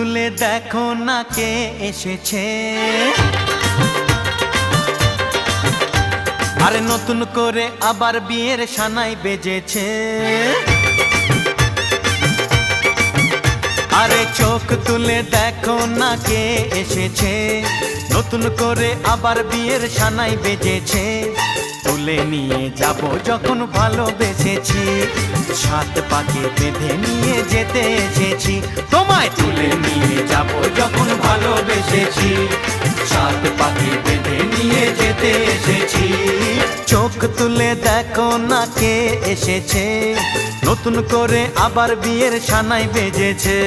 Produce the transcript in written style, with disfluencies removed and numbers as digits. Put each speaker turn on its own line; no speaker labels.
তুলে দেখো না কে এসেছে, আরে নতুন করে আবার বিয়ের সানাই বেজেছে। আরে চোখ তুলে দেখো না কে এসেছে, নতুন করে আবার বিয়ের সানাই বেজেছে। তুলে নিয়ে যাব যখন ভালোবেসেছি, সাত পাকে বেঁধে নিয়ে যেতে এসেছি। তোমায় তুলে নিয়ে যাব যখন ভালোবেসেছি, সাত পাকে বেঁধে নিয়ে যেতে এসেছি। চোখ তুলে দেখো না কে এসেছে, নতুন করে আবার বিয়ের সানাই বেজেছে।